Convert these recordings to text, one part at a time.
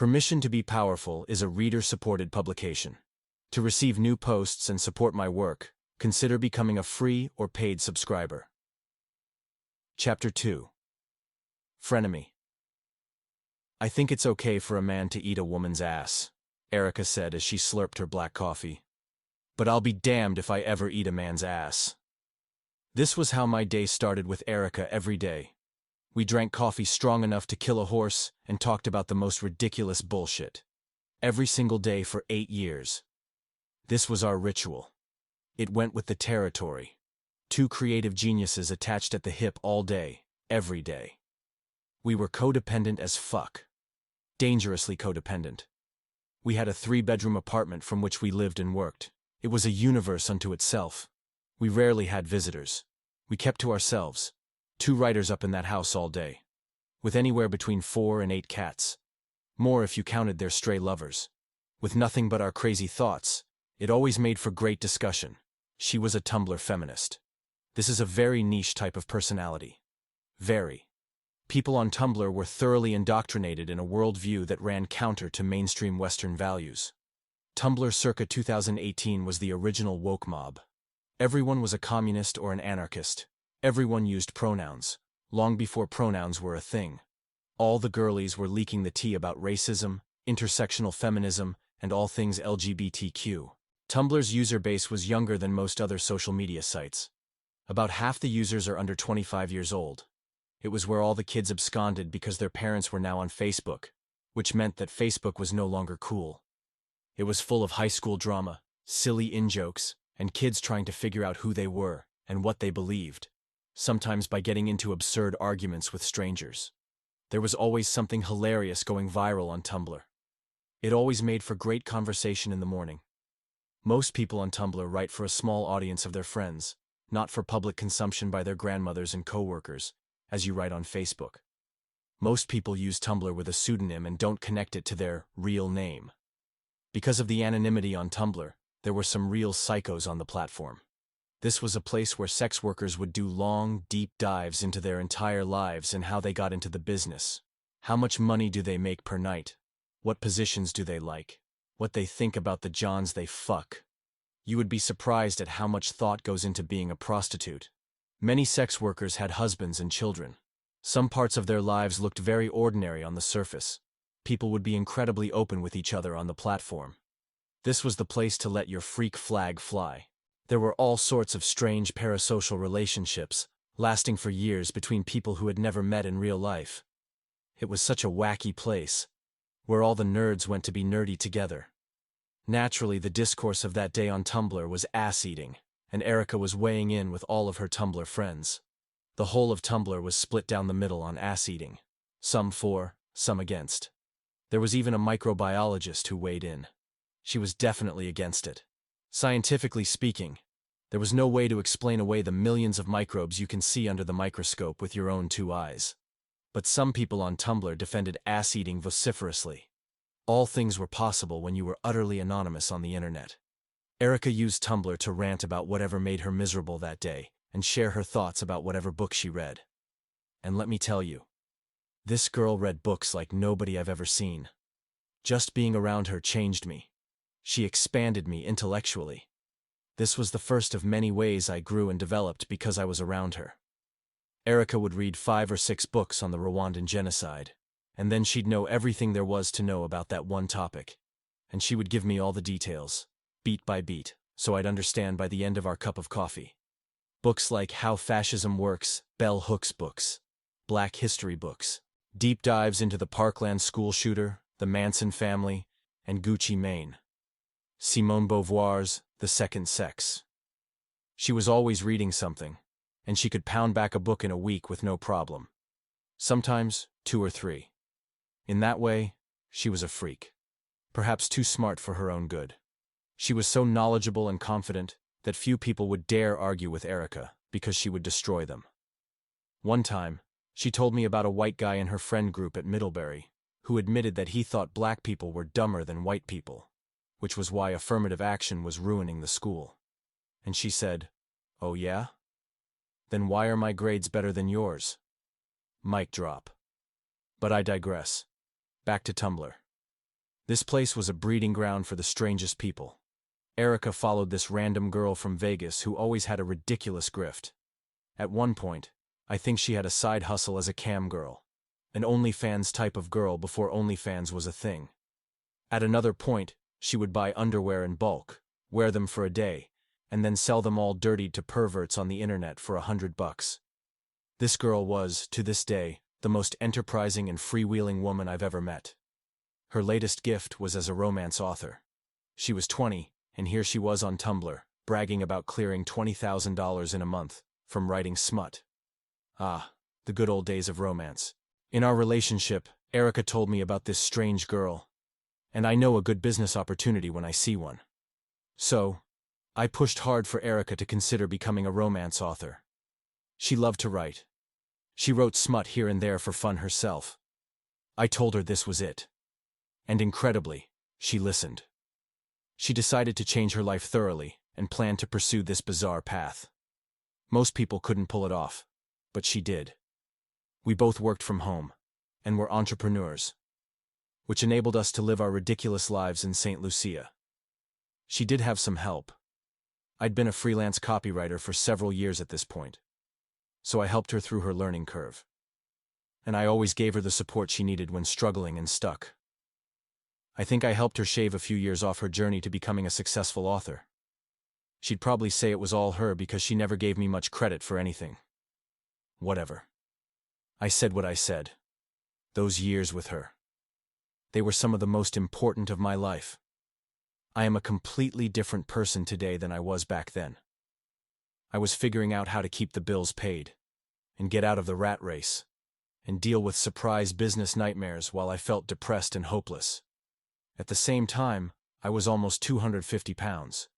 Permission to be Powerful is a reader-supported publication. To receive new posts and support my work, consider becoming a free or paid subscriber. Chapter 2. Frenemy. I think it's okay for a man to eat a woman's ass, Erika said as she slurped her black coffee. But I'll be damned if I ever eat a man's ass. This was how my day started with Erika every day. We drank coffee strong enough to kill a horse and talked about the most ridiculous bullshit. Every single day for 8 years. This was our ritual. It went with the territory. 2 creative geniuses attached at the hip all day, every day. We were codependent as fuck. Dangerously codependent. We had a 3-bedroom apartment from which we lived and worked. It was a universe unto itself. We rarely had visitors. We kept to ourselves. 2 writers up in that house all day. With anywhere between 4 and 8 cats. More if you counted their stray lovers. With nothing but our crazy thoughts, it always made for great discussion. She was a Tumblr feminist. This is a very niche type of personality. Very. People on Tumblr were thoroughly indoctrinated in a worldview that ran counter to mainstream Western values. Tumblr circa 2018 was the original woke mob. Everyone was a communist or an anarchist. Everyone used pronouns, long before pronouns were a thing. All the girlies were leaking the tea about racism, intersectional feminism, and all things LGBTQ. Tumblr's user base was younger than most other social media sites. About half the users are under 25 years old. It was where all the kids absconded because their parents were now on Facebook, which meant that Facebook was no longer cool. It was full of high school drama, silly in-jokes, and kids trying to figure out who they were and what they believed. Sometimes by getting into absurd arguments with strangers. There was always something hilarious going viral on Tumblr. It always made for great conversation in the morning. Most people on Tumblr write for a small audience of their friends, not for public consumption by their grandmothers and coworkers, as you write on Facebook. Most people use Tumblr with a pseudonym and don't connect it to their real name. Because of the anonymity on Tumblr, there were some real psychos on the platform. This was a place where sex workers would do long, deep dives into their entire lives and how they got into the business. How much money do they make per night? What positions do they like? What they think about the Johns they fuck? You would be surprised at how much thought goes into being a prostitute. Many sex workers had husbands and children. Some parts of their lives looked very ordinary on the surface. People would be incredibly open with each other on the platform. This was the place to let your freak flag fly. There were all sorts of strange parasocial relationships, lasting for years between people who had never met in real life. It was such a wacky place, where all the nerds went to be nerdy together. Naturally, the discourse of that day on Tumblr was ass-eating, and Erika was weighing in with all of her Tumblr friends. The whole of Tumblr was split down the middle on ass-eating. Some for, some against. There was even a microbiologist who weighed in. She was definitely against it. Scientifically speaking, there was no way to explain away the millions of microbes you can see under the microscope with your own 2 eyes. But some people on Tumblr defended ass-eating vociferously. All things were possible when you were utterly anonymous on the internet. Erika used Tumblr to rant about whatever made her miserable that day and share her thoughts about whatever book she read. And let me tell you, this girl read books like nobody I've ever seen. Just being around her changed me. She expanded me intellectually. This was the first of many ways I grew and developed because I was around her. Erika would read 5 or 6 books on the Rwandan genocide, and then she'd know everything there was to know about that one topic, and she would give me all the details, beat by beat, so I'd understand by the end of our cup of coffee. Books like How Fascism Works, Bell Hooks books, Black History books, deep dives into the Parkland school shooter, the Manson family, and Gucci Mane. Simone Beauvoir's The Second Sex. She was always reading something, and she could pound back a book in a week with no problem. Sometimes 2 or 3. In that way, she was a freak. Perhaps too smart for her own good. She was so knowledgeable and confident that few people would dare argue with Erika because she would destroy them. One time, she told me about a white guy in her friend group at Middlebury who admitted that he thought black people were dumber than white people, which was why affirmative action was ruining the school. And she said, "Oh yeah? Then why are my grades better than yours?" Mic drop. But I digress. Back to Tumblr. This place was a breeding ground for the strangest people. Erika followed this random girl from Vegas who always had a ridiculous grift. At one point, I think she had a side hustle as a cam girl, an OnlyFans type of girl before OnlyFans was a thing. At another point, she would buy underwear in bulk, wear them for a day, and then sell them all dirtied to perverts on the internet for $100. This girl was, to this day, the most enterprising and freewheeling woman I've ever met. Her latest gift was as a romance author. She was 20, and here she was on Tumblr, bragging about clearing $20,000 in a month from writing smut. Ah, the good old days of romance. In our relationship, Erika told me about this strange girl, and I know a good business opportunity when I see one. So, I pushed hard for Erika to consider becoming a romance author. She loved to write. She wrote smut here and there for fun herself. I told her this was it. And incredibly, she listened. She decided to change her life thoroughly and planned to pursue this bizarre path. Most people couldn't pull it off, but she did. We both worked from home, and were entrepreneurs, which enabled us to live our ridiculous lives in St. Lucia. She did have some help. I'd been a freelance copywriter for several years at this point, so I helped her through her learning curve. And I always gave her the support she needed when struggling and stuck. I think I helped her shave a few years off her journey to becoming a successful author. She'd probably say it was all her because she never gave me much credit for anything. Whatever. I said what I said. Those years with her. They were some of the most important of my life. I am a completely different person today than I was back then. I was figuring out how to keep the bills paid, and get out of the rat race, and deal with surprise business nightmares while I felt depressed and hopeless. At the same time, I was almost 250 pounds,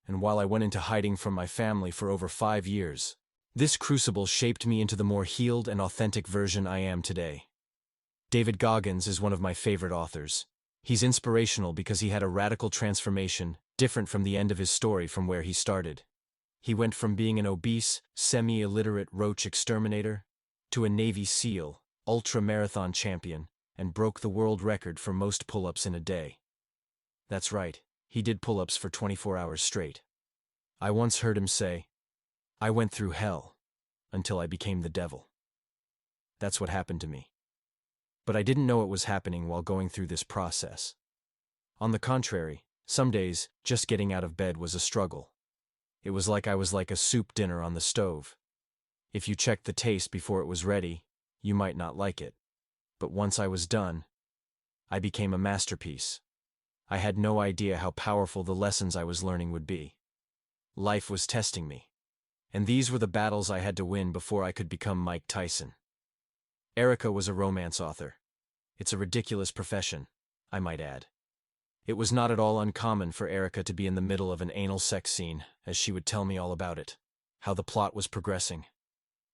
and while I went into hiding from my family for over 5 years, this crucible shaped me into the more healed and authentic version I am today. David Goggins is one of my favorite authors. He's inspirational because he had a radical transformation, different from the end of his story from where he started. He went from being an obese, semi-illiterate roach exterminator to a Navy SEAL, ultra-marathon champion, and broke the world record for most pull-ups in a day. That's right, he did pull-ups for 24 hours straight. I once heard him say, "I went through hell until I became the devil." That's what happened to me. But I didn't know it was happening while going through this process. On the contrary, some days, just getting out of bed was a struggle. It was like I was like a soup dinner on the stove. If you checked the taste before it was ready, you might not like it. But once I was done, I became a masterpiece. I had no idea how powerful the lessons I was learning would be. Life was testing me. And these were the battles I had to win before I could become Mike Tyson. Erika was a romance author. It's a ridiculous profession, I might add. It was not at all uncommon for Erika to be in the middle of an anal sex scene, as she would tell me all about it, how the plot was progressing.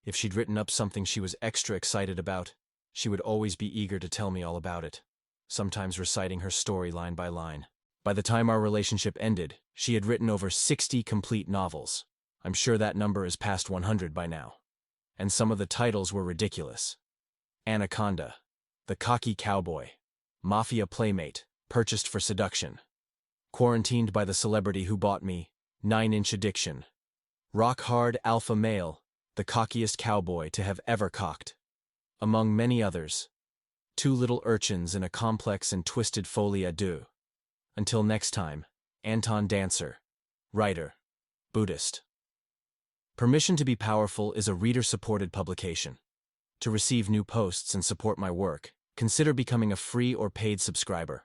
If she'd written up something she was extra excited about, she would always be eager to tell me all about it, sometimes reciting her story line by line. By the time our relationship ended, she had written over 60 complete novels. I'm sure that number is past 100 by now. And some of the titles were ridiculous. Anaconda, The Cocky Cowboy, Mafia Playmate, Purchased for Seduction, Quarantined by the Celebrity Who Bought Me, 9-Inch Addiction, Rock Hard Alpha Male, The Cockiest Cowboy to Have Ever Cocked, among many others. Two Little Urchins in a Complex and Twisted Folie à Deux. Until next time, Anton Dancer, writer, Buddhist. Permission to be Powerful is a reader-supported publication. To receive new posts and support my work, consider becoming a free or paid subscriber.